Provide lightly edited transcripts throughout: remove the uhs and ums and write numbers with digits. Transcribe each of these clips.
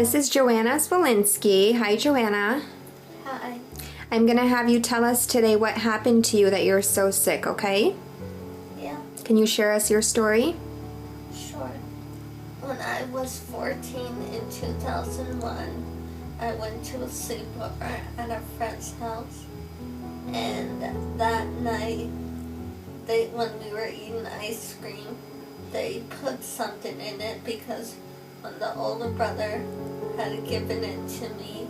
This is Joanna Zwolinski. Hi, Joanna. Hi. I'm going to have you tell us today what happened to you that you're so sick, okay? Yeah. Can you share us your story? Sure. When I was 14 in 2001, I went to a sleepover at a friend's house. And that night, when we were eating ice cream, they put something in it because when the older brother had given it to me,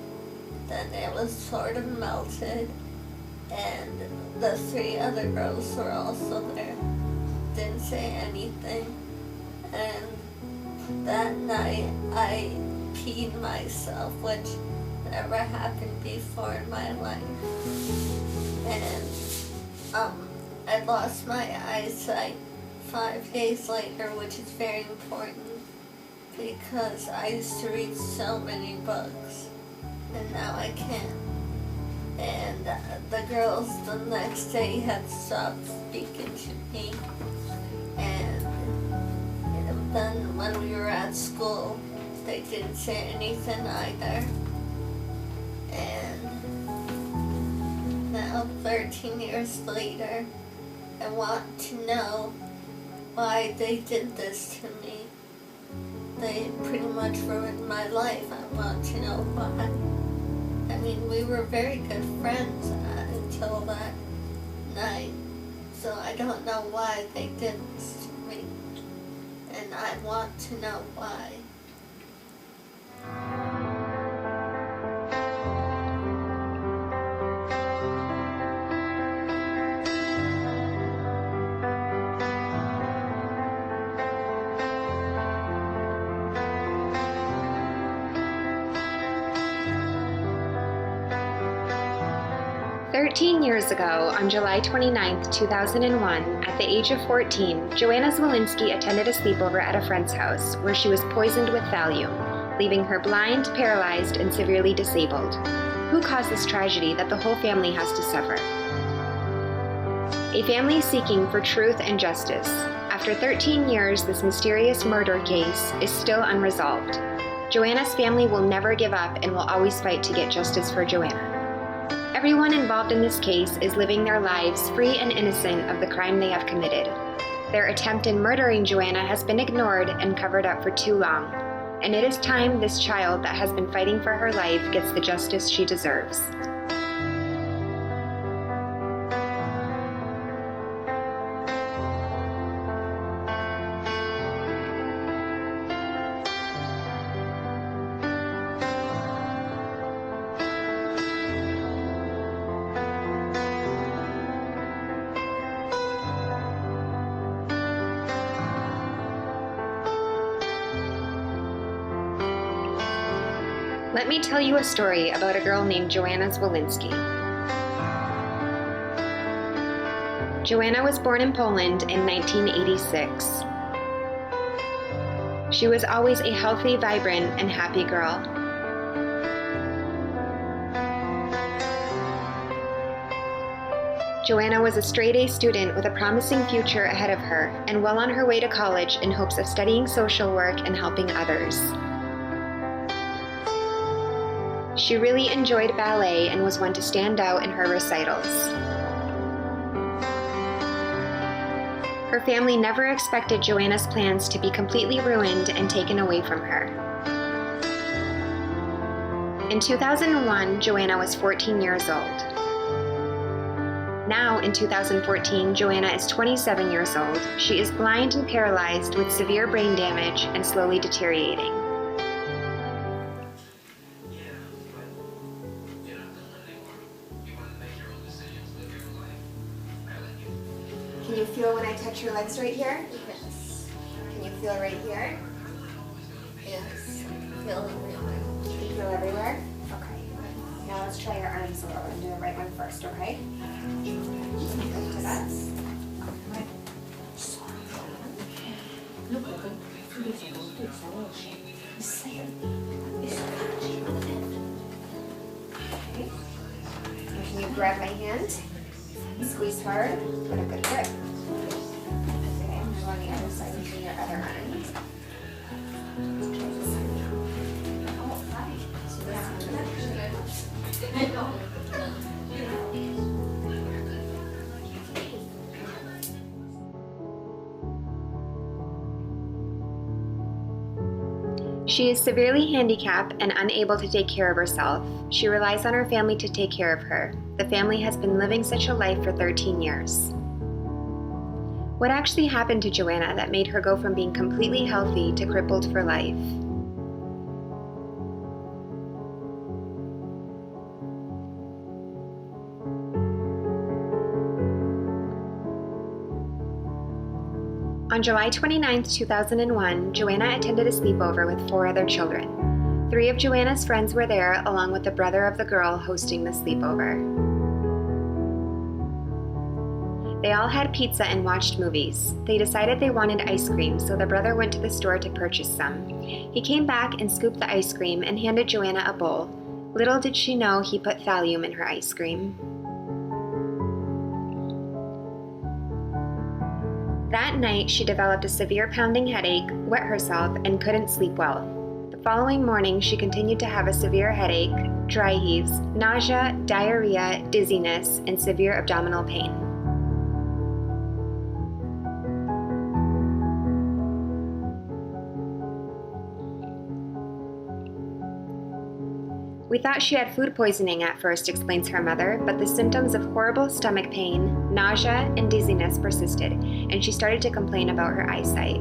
then it was sort of melted, and the three other girls were also there. Didn't say anything, and that night I peed myself, which never happened before in my life. And I lost my eyesight 5 days later, which is very important because I used to read so many books, and now I can't. And the girls the next day had stopped speaking to me, and then when we were at school, they didn't say anything either. And now, 13 years later, I want to know why they did this to me. They pretty much ruined my life. I want to know why. I mean, we were very good friends until that night, so I don't know why they did this to me, and I want to know why. Years ago, on July 29th, 2001, at the age of 14, Joanna Zwolinski attended a sleepover at a friend's house where she was poisoned with thallium, leaving her blind, paralyzed, and severely disabled. Who caused this tragedy that the whole family has to suffer? A family seeking for truth and justice. After 13 years, this mysterious murder case is still unresolved. Joanna's family will never give up and will always fight to get justice for Joanna. Everyone involved in this case is living their lives free and innocent of the crime they have committed. Their attempt in murdering Joanna has been ignored and covered up for too long, and it is time this child that has been fighting for her life gets the justice she deserves. Let me tell you a story about a girl named Joanna Zwolinski. Joanna was born in Poland in 1986. She was always a healthy, vibrant, and happy girl. Joanna was a straight-A student with a promising future ahead of her and well on her way to college in hopes of studying social work and helping others. She really enjoyed ballet and was one to stand out in her recitals. Her family never expected Joanna's plans to be completely ruined and taken away from her. In 2001, Joanna was 14 years old. Now, in 2014, Joanna is 27 years old. She is blind and paralyzed with severe brain damage and slowly deteriorating. Can you feel when I touch your legs right here? Yes. Can you feel right here? Yes. Feel everywhere. Can you feel everywhere? Okay. Now let's try your arms a little and do the right one first, okay? To that. Okay. Can you grab my hand? Squeeze hard. Put a good grip. Okay, and on the other side using your other arm. Let's try this side now. She is severely handicapped and unable to take care of herself. She relies on her family to take care of her. The family has been living such a life for 13 years. What actually happened to Joanna that made her go from being completely healthy to crippled for life? On July 29, 2001, Joanna attended a sleepover with 4 other children. 3 of Joanna's friends were there, along with the brother of the girl hosting the sleepover. They all had pizza and watched movies. They decided they wanted ice cream, so the brother went to the store to purchase some. He came back and scooped the ice cream and handed Joanna a bowl. Little did she know he put thallium in her ice cream. That night, she developed a severe pounding headache, wet herself, and couldn't sleep well. The following morning, she continued to have a severe headache, dry heaves, nausea, diarrhea, dizziness, and severe abdominal pain. We thought she had food poisoning at first, explains her mother, but the symptoms of horrible stomach pain, nausea, and dizziness persisted, and she started to complain about her eyesight.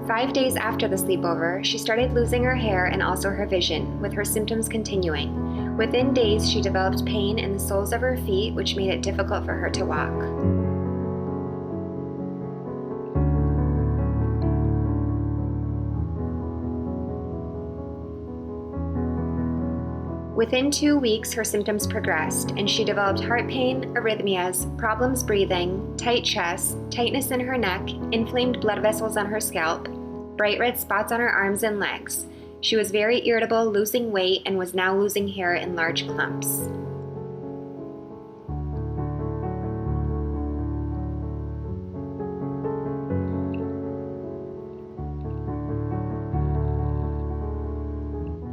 5 days after the sleepover, she started losing her hair and also her vision, with her symptoms continuing. Within days, she developed pain in the soles of her feet, which made it difficult for her to walk. Within 2 weeks, her symptoms progressed, and she developed heart pain, arrhythmias, problems breathing, tight chest, tightness in her neck, inflamed blood vessels on her scalp, bright red spots on her arms and legs. She was very irritable, losing weight, and was now losing hair in large clumps.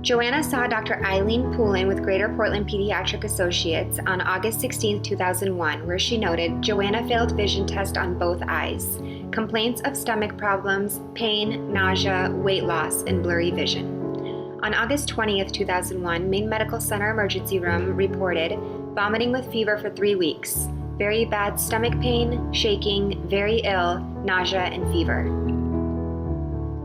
Joanna saw Dr. Eileen Poulin with Greater Portland Pediatric Associates on August 16, 2001, where she noted Joanna failed vision test on both eyes, complaints of stomach problems, pain, nausea, weight loss, and blurry vision. On August 20, 2001, Maine Medical Center Emergency Room reported vomiting with fever for 3 weeks, very bad stomach pain, shaking, very ill, nausea, and fever.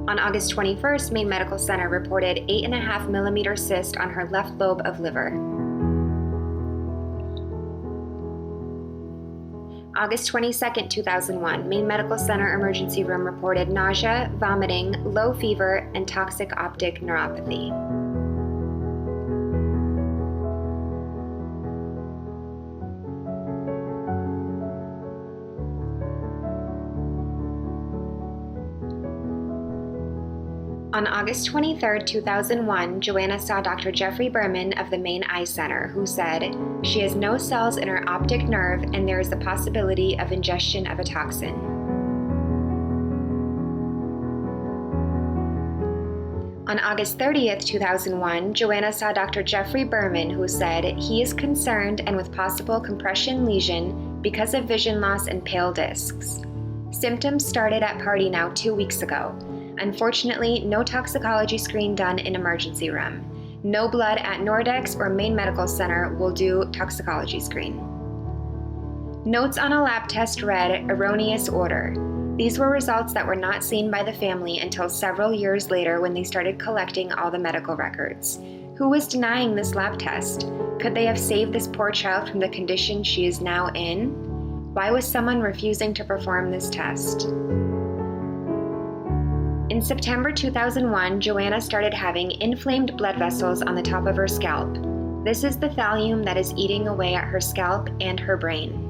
On August 21st, Maine Medical Center reported 8.5 millimeter cyst on her left lobe of liver. August 22nd, 2001, Maine Medical Center Emergency Room reported nausea, vomiting, low fever, and toxic optic neuropathy. On August 23, 2001, Joanna saw Dr. Jeffrey Berman of the Maine Eye Center, who said, she has no cells in her optic nerve and there is the possibility of ingestion of a toxin. On August 30, 2001, Joanna saw Dr. Jeffrey Berman, who said he is concerned and with possible compression lesion because of vision loss and pale discs. Symptoms started at party now 2 weeks ago. Unfortunately, no toxicology screen done in emergency room. No blood at Nordex or Maine Medical Center will do toxicology screen. Notes on a lab test read erroneous order. These were results that were not seen by the family until several years later when they started collecting all the medical records. Who was denying this lab test? Could they have saved this poor child from the condition she is now in? Why was someone refusing to perform this test? In September 2001, Joanna started having inflamed blood vessels on the top of her scalp. This is the thallium that is eating away at her scalp and her brain.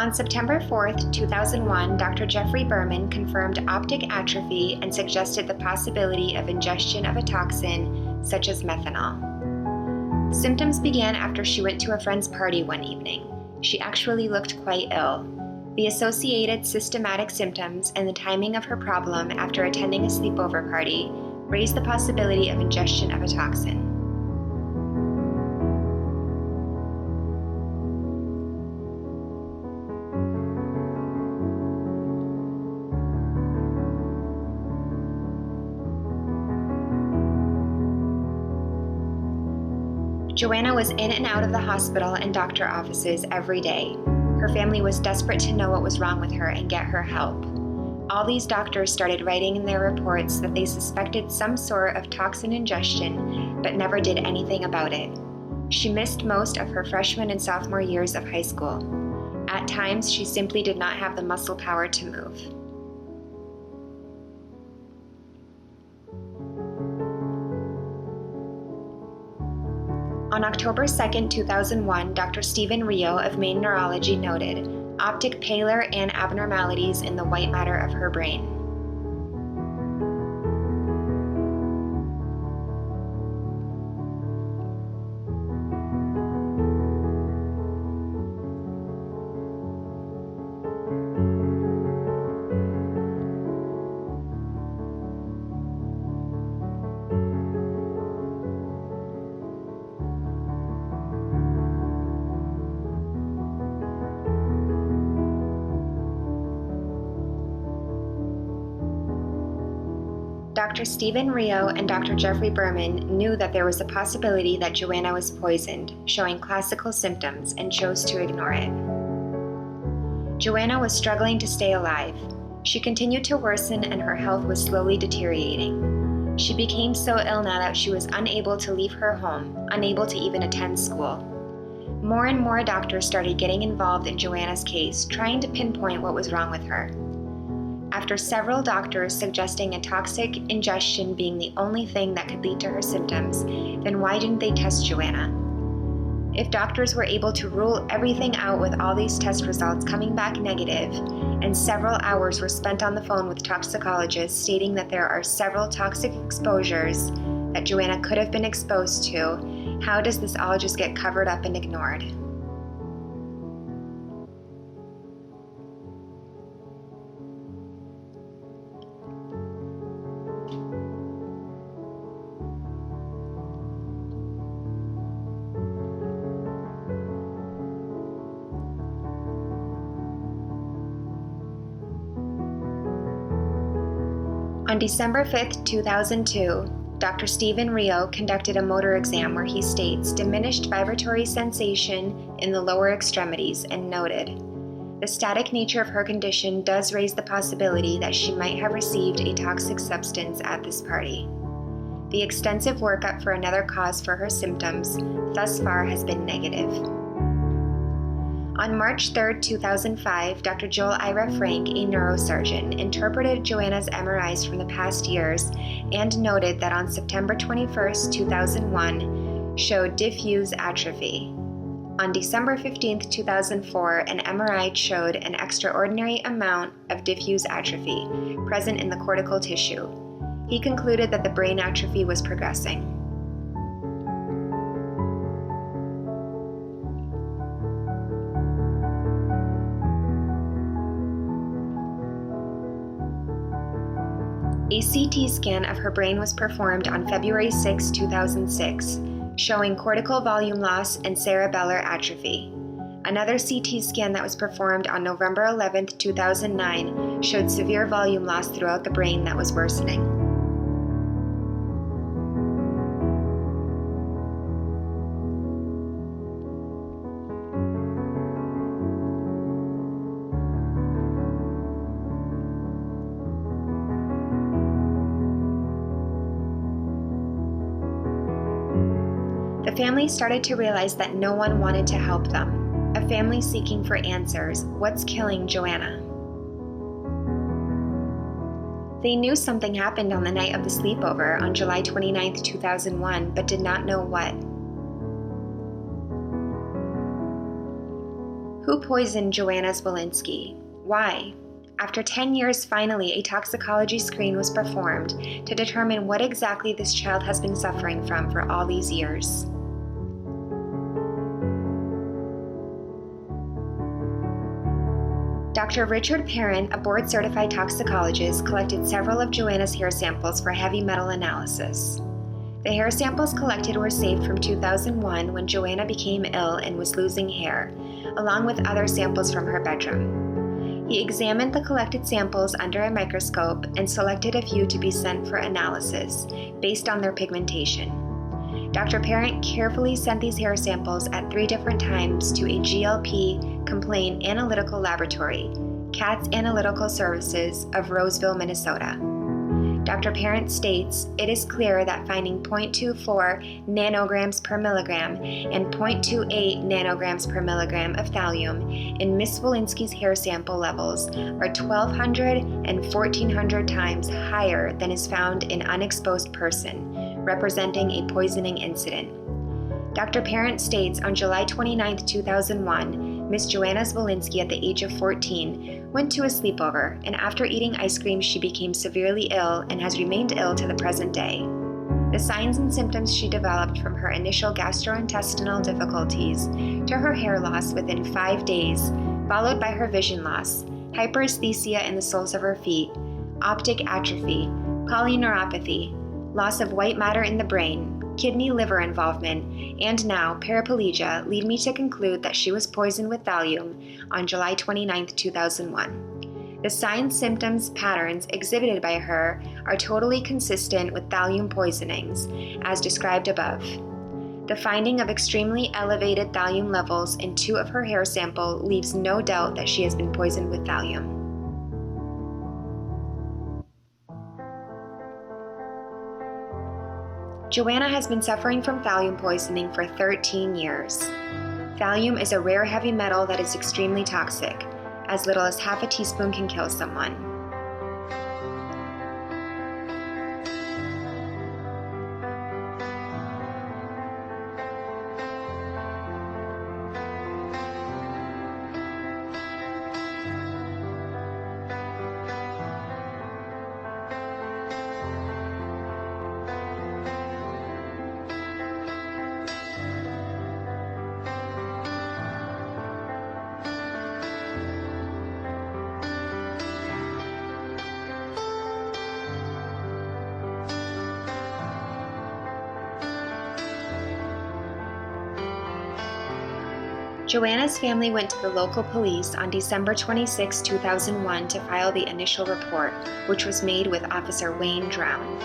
On September 4th, 2001, Dr. Jeffrey Berman confirmed optic atrophy and suggested the possibility of ingestion of a toxin such as methanol. Symptoms began after she went to a friend's party one evening. She actually looked quite ill. The associated systematic symptoms and the timing of her problem after attending a sleepover party raised the possibility of ingestion of a toxin. Joanna was in and out of the hospital and doctor offices every day. Her family was desperate to know what was wrong with her and get her help. All these doctors started writing in their reports that they suspected some sort of toxin ingestion, but never did anything about it. She missed most of her freshman and sophomore years of high school. At times, she simply did not have the muscle power to move. On October 2, 2001, Dr. Stephen Rio of Maine Neurology noted optic pallor and abnormalities in the white matter of her brain. Dr. Stephen Rio and Dr. Jeffrey Berman knew that there was a possibility that Joanna was poisoned, showing classical symptoms, and chose to ignore it. Joanna was struggling to stay alive. She continued to worsen and her health was slowly deteriorating. She became so ill now that she was unable to leave her home, unable to even attend school. More and more doctors started getting involved in Joanna's case, trying to pinpoint what was wrong with her. After several doctors suggesting a toxic ingestion being the only thing that could lead to her symptoms, then why didn't they test Joanna? If doctors were able to rule everything out with all these test results coming back negative, and several hours were spent on the phone with toxicologists stating that there are several toxic exposures that Joanna could have been exposed to, how does this all just get covered up and ignored? On December 5, 2002, Dr. Stephen Rio conducted a motor exam where he states diminished vibratory sensation in the lower extremities and noted, the static nature of her condition does raise the possibility that she might have received a toxic substance at this party. The extensive workup for another cause for her symptoms thus far has been negative. On March 3, 2005, Dr. Joel Ira Frank, a neurosurgeon, interpreted Joanna's MRIs from the past years and noted that on September 21, 2001, showed diffuse atrophy. On December 15, 2004, an MRI showed an extraordinary amount of diffuse atrophy present in the cortical tissue. He concluded that the brain atrophy was progressing. A CT scan of her brain was performed on February 6, 2006, showing cortical volume loss and cerebellar atrophy. Another CT scan that was performed on November 11, 2009, showed severe volume loss throughout the brain that was worsening. The family started to realize that no one wanted to help them. A family seeking for answers. What's killing Joanna? They knew something happened on the night of the sleepover on July 29, 2001, but did not know what. Who poisoned Joanna Zwolinski? Why? After 10 years, finally, a toxicology screen was performed to determine what exactly this child has been suffering from for all these years. Dr. Richard Parent, a board-certified toxicologist, collected several of Joanna's hair samples for heavy metal analysis. The hair samples collected were saved from 2001 when Joanna became ill and was losing hair, along with other samples from her bedroom. He examined the collected samples under a microscope and selected a few to be sent for analysis based on their pigmentation. Dr. Parent carefully sent these hair samples at 3 different times to a GLP complaint analytical laboratory, Katz Analytical Services of Roseville, Minnesota. Dr. Parent states, "It is clear that finding 0.24 nanograms per milligram and 0.28 nanograms per milligram of thallium in Ms. Zwolinski's hair sample levels are 1,200 and 1,400 times higher than is found in unexposed person, representing a poisoning incident." Dr. Parent states on July 29, 2001, Ms. Joanna Zwolinski, at the age of 14, went to a sleepover, and after eating ice cream, she became severely ill and has remained ill to the present day. The signs and symptoms she developed from her initial gastrointestinal difficulties to her hair loss within 5 days, followed by her vision loss, hyperesthesia in the soles of her feet, optic atrophy, polyneuropathy, loss of white matter in the brain, kidney-liver involvement, and now paraplegia lead me to conclude that she was poisoned with thallium on July 29, 2001. The signs, symptoms, patterns exhibited by her are totally consistent with thallium poisonings, as described above. The finding of extremely elevated thallium levels in 2 of her hair sample leaves no doubt that she has been poisoned with thallium. Joanna has been suffering from thallium poisoning for 13 years. Thallium is a rare heavy metal that is extremely toxic. As little as half a teaspoon can kill someone. Joanna's family went to the local police on December 26, 2001 to file the initial report, which was made with Officer Wayne Drown.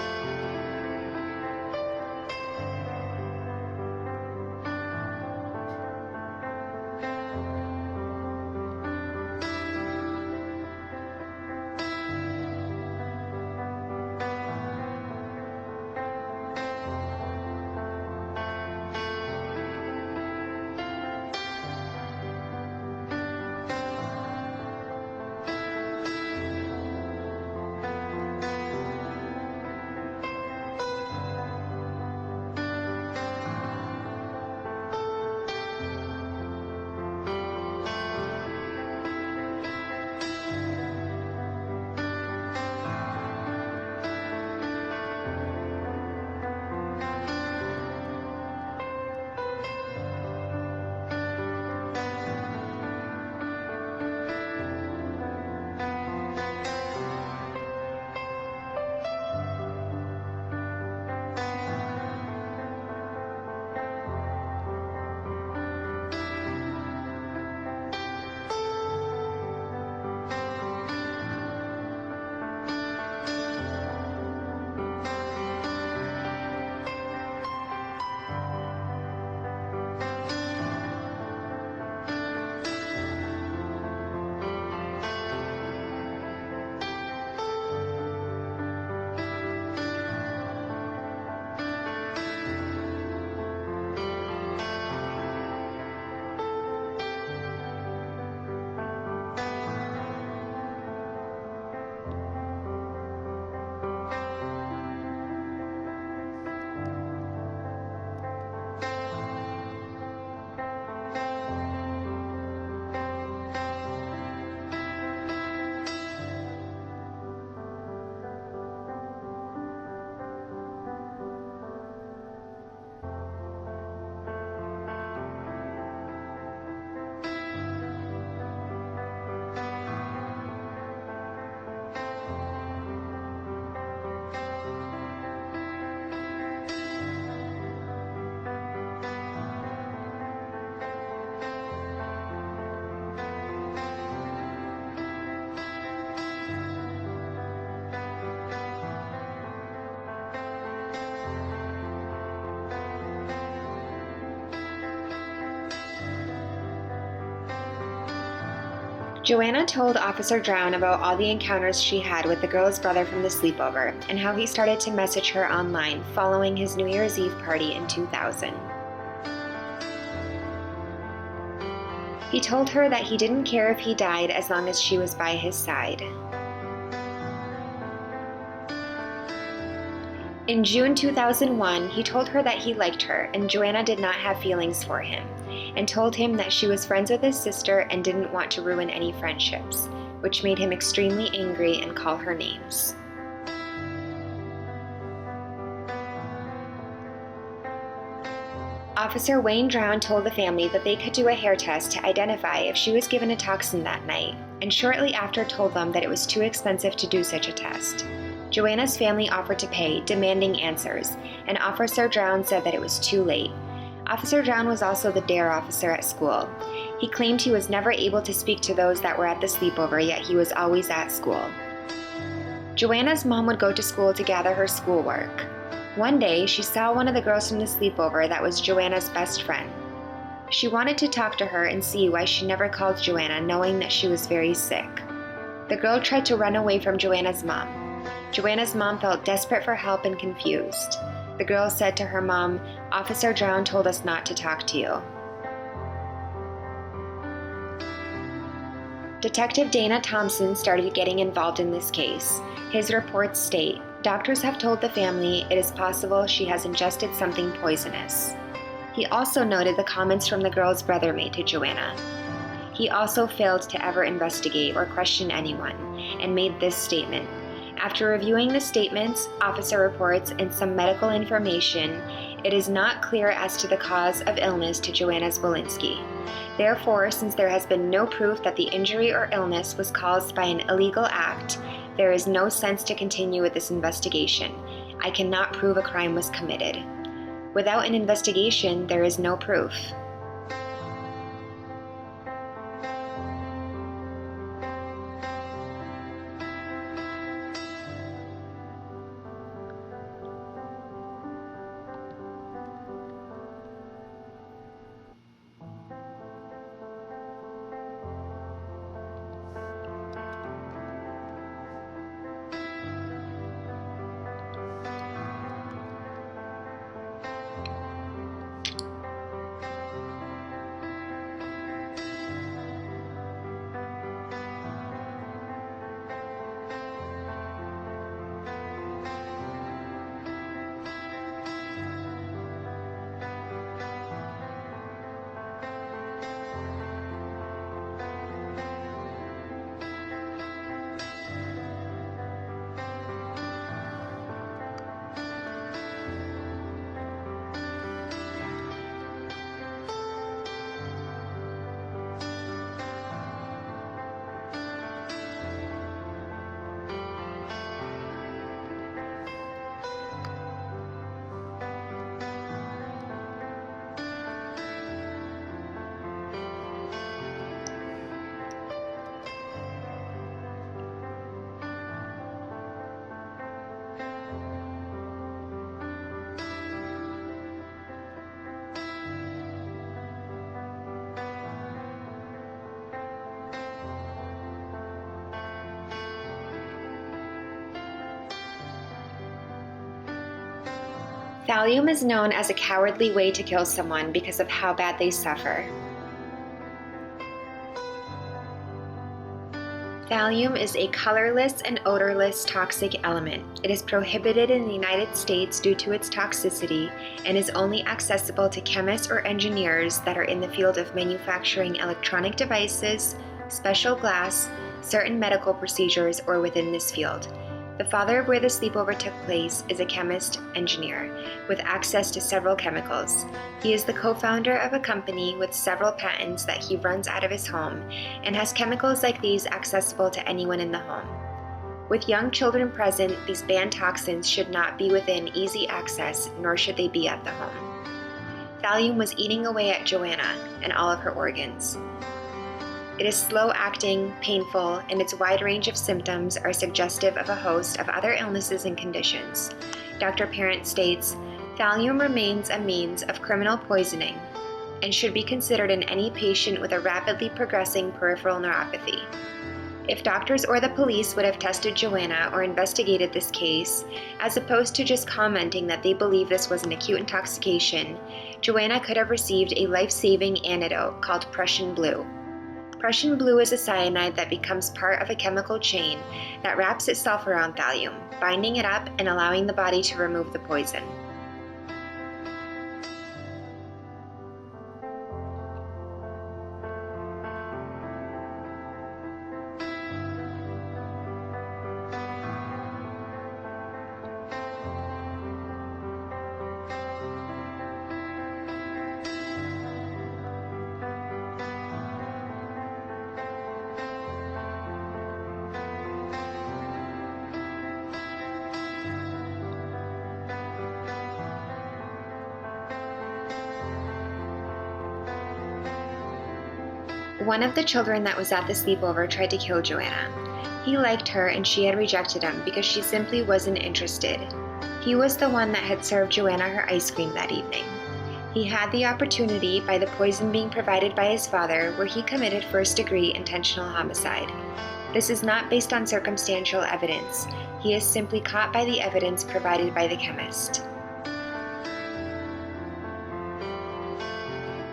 Joanna told Officer Drown about all the encounters she had with the girl's brother from the sleepover and how he started to message her online following his New Year's Eve party in 2000. He told her that he didn't care if he died as long as she was by his side. In June 2001, he told her that he liked her and Joanna did not have feelings for him, and told him that she was friends with his sister and didn't want to ruin any friendships, which made him extremely angry and call her names. Officer Wayne Drown told the family that they could do a hair test to identify if she was given a toxin that night, and shortly after told them that it was too expensive to do such a test. Joanna's family offered to pay, demanding answers, and Officer Drown said that it was too late. Officer Drown was also the DARE officer at school. He claimed he was never able to speak to those that were at the sleepover, yet he was always at school. Joanna's mom would go to school to gather her schoolwork. One day, she saw one of the girls from the sleepover that was Joanna's best friend. She wanted to talk to her and see why she never called Joanna, knowing that she was very sick. The girl tried to run away from Joanna's mom. Joanna's mom felt desperate for help and confused. The girl said to her mom, "Officer Drown told us not to talk to you." Detective Dana Thompson started getting involved in this case. His reports state, "Doctors have told the family it is possible she has ingested something poisonous." He also noted the comments from the girl's brother made to Joanna. He also failed to ever investigate or question anyone, and made this statement. After reviewing the statements, officer reports, and some medical information, it is not clear as to the cause of illness to Joanna Zwolinski. Therefore, since there has been no proof that the injury or illness was caused by an illegal act, there is no sense to continue with this investigation. I cannot prove a crime was committed. Without an investigation, there is no proof. Thallium is known as a cowardly way to kill someone because of how bad they suffer. Thallium is a colorless and odorless toxic element. It is prohibited in the United States due to its toxicity and is only accessible to chemists or engineers that are in the field of manufacturing electronic devices, special glass, certain medical procedures, or within this field. The father of where the sleepover took place is a chemist engineer with access to several chemicals. He is the co-founder of a company with several patents that he runs out of his home and has chemicals like these accessible to anyone in the home. With young children present, these banned toxins should not be within easy access, nor should they be at the home. Thallium was eating away at Joanna and all of her organs. It is slow-acting, painful, and its wide range of symptoms are suggestive of a host of other illnesses and conditions. Dr. Parent states, "Thallium remains a means of criminal poisoning. and should be considered in any patient with a rapidly progressing peripheral neuropathy. If doctors or the police would have tested Joanna or investigated this case, as opposed to just commenting that they believe this was an acute intoxication, Joanna could have received a life-saving antidote called Prussian blue. Prussian blue is a cyanide that becomes part of a chemical chain that wraps itself around thallium, binding it up and allowing the body to remove the poison. One of the children that was at the sleepover tried to kill Joanna. He liked her and she had rejected him because she simply wasn't interested. He was the one that had served Joanna her ice cream that evening. He had the opportunity by the poison being provided by his father where he committed first-degree intentional homicide. This is not based on circumstantial evidence. He is simply caught by the evidence provided by the chemist.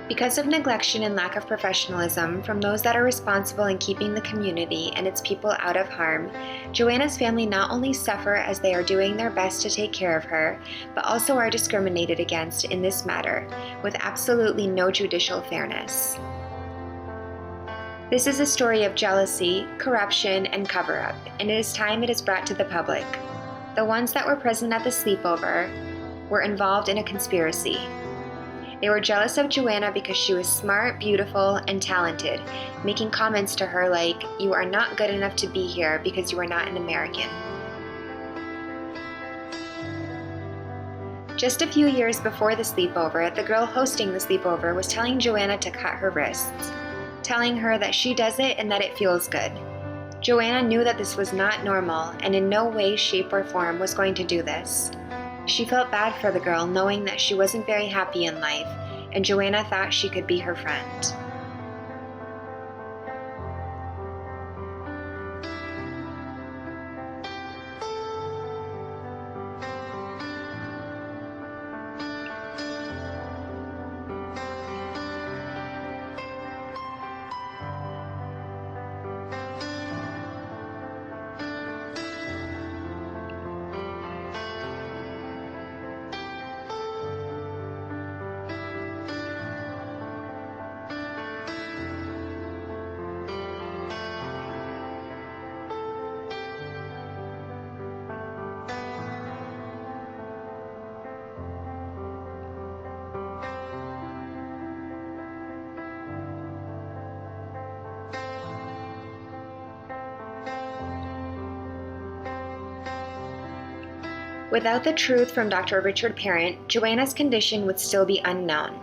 Because of neglection and lack of professionalism from those that are responsible in keeping the community and its people out of harm, Joanna's family not only suffer as they are doing their best to take care of her, but also are discriminated against in this matter, with absolutely no judicial fairness. This is a story of jealousy, corruption, and cover-up, and it is time it is brought to the public. The ones that were present at the sleepover were involved in a conspiracy. They were jealous of Joanna because she was smart, beautiful, and talented, making comments to her like, "You are not good enough to be here because you are not an American." Just a few years before the sleepover, the girl hosting the sleepover was telling Joanna to cut her wrists, telling her that she does it and that it feels good. Joanna knew that this was not normal and in no way, shape, or form was going to do this. She felt bad for the girl, knowing that she wasn't very happy in life, and Joanna thought she could be her friend. Without the truth from Dr. Richard Parent, Joanna's condition would still be unknown.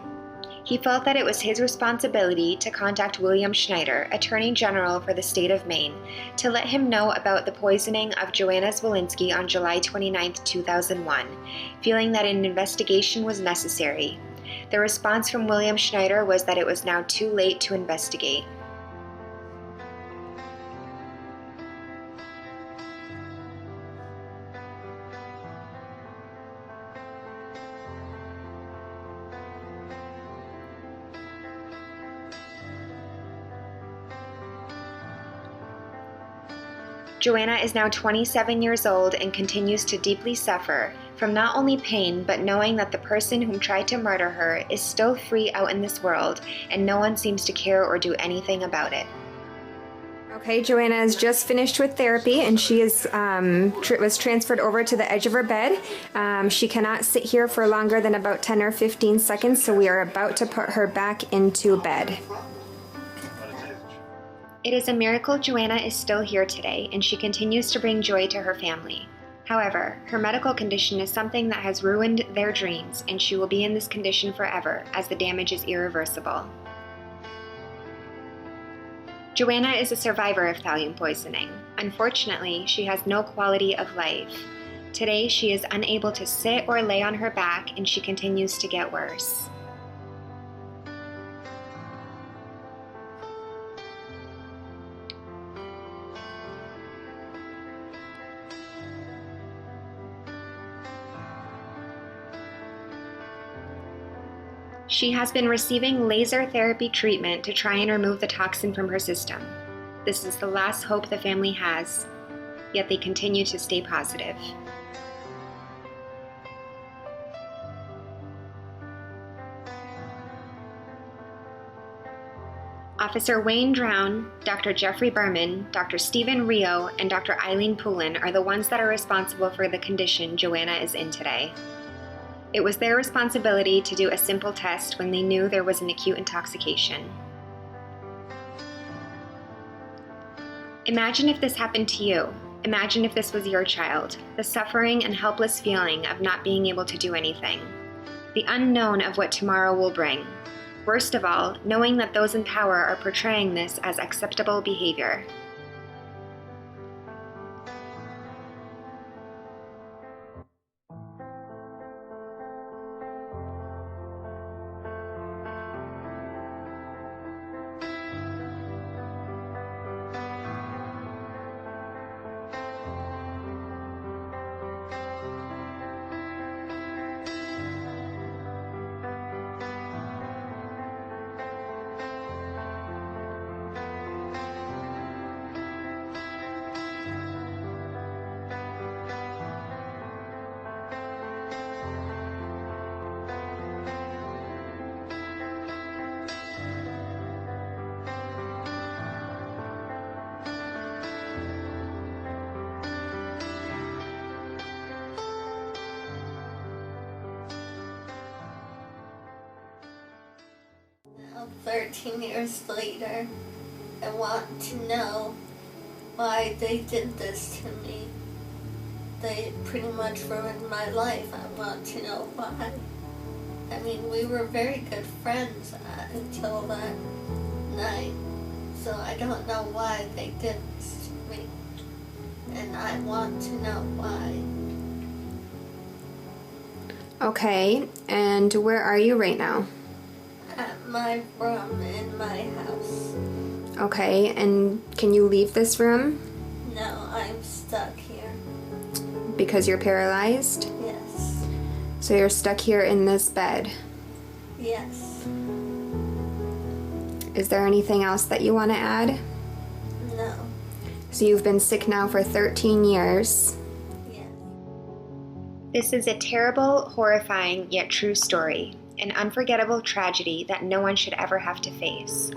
He felt that it was his responsibility to contact William Schneider, Attorney General for the state of Maine, to let him know about the poisoning of Joanna Zwolinski on July 29, 2001, feeling that an investigation was necessary. The response from William Schneider was that it was now too late to investigate. Joanna is now 27 years old and continues to deeply suffer from not only pain, but knowing that the person whom tried to murder her is still free out in this world, and no one seems to care or do anything about it. Okay, Joanna has just finished with therapy, and she is was transferred over to the edge of her bed. She cannot sit here for longer than about 10 or 15 seconds, so we are about to put her back into bed. It is a miracle Joanna is still here today, and she continues to bring joy to her family. However, her medical condition is something that has ruined their dreams, and she will be in this condition forever, as the damage is irreversible. Joanna is a survivor of thallium poisoning. Unfortunately, she has no quality of life. Today, she is unable to sit or lay on her back, and she continues to get worse. She has been receiving laser therapy treatment to try and remove the toxin from her system. This is the last hope the family has, yet they continue to stay positive. Officer Wayne Drown, Dr. Jeffrey Berman, Dr. Stephen Rio, and Dr. Eileen Poulin are the ones that are responsible for the condition Joanna is in today. It was their responsibility to do a simple test when they knew there was an acute intoxication. Imagine if this happened to you. Imagine if this was your child. The suffering and helpless feeling of not being able to do anything. The unknown of what tomorrow will bring. Worst of all, knowing that those in power are portraying this as acceptable behavior. Now, 13 years later, I want to know why they did this to me. They pretty much ruined my life. I want to know why. I mean, we were very good friends until that night, so I don't know why they did this to me. And I want to know why. Okay, and where are you right now? At my room in my house. Okay, and can you leave this room? No, I'm stuck here. Because you're paralyzed? Yes. So you're stuck here in this bed. Yes. Is there anything else that you want to add? No. So you've been sick now for 13 years. Yes. This is a terrible, horrifying, yet true story. An unforgettable tragedy that no one should ever have to face.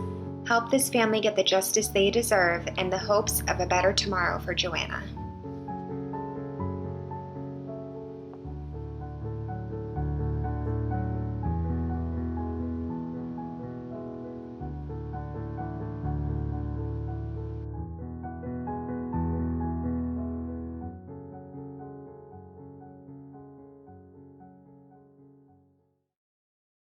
Help this family get the justice they deserve and the hopes of a better tomorrow for Joanna.